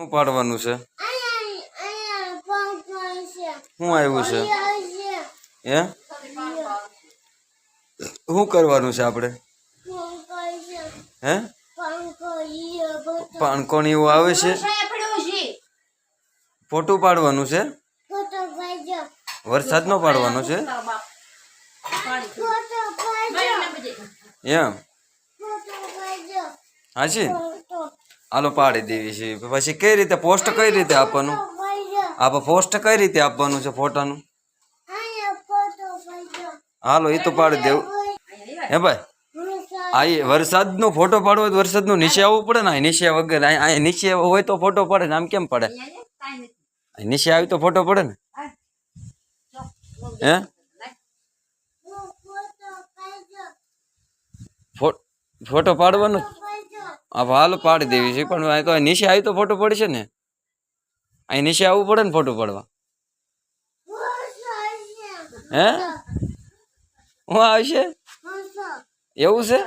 શું પાડવાનું છે? શું આવ્યું છે? હે શું કરવાનું છે આપણે? હે પાણકોણ એવું આવે છે? ફોટો પાડવાનું છે? વરસાદ નો પાડવાનો છે એમ? હાજી હાલો પાડી દેવી છે. પછી કઈ રીતે પોસ્ટ કઈ રીતે આપવાનું? આપણે પોસ્ટ કઈ રીતે આપવાનું છે ફોટાનું? હાલો એ તો પાડી દેવું. હે ભાઈ આ વરસાદનો ફોટો પાડવો હોય તો વરસાદનો નીચે આવવું પડે ને. નીચે વગર અહીંયા નીચે હોય તો ફોટો પડે ને. આમ કેમ પડે? નીચે આવી તો ફોટો પડે ને. હે ફોટો પાડવાનો? હા હાલો પાડી દેવી છે. પણ નીચે આવી તો ફોટો પડશે ને. અહીં નીચે આવવું પડે ને ફોટો પાડવા. હે હું આવશે એવું છે?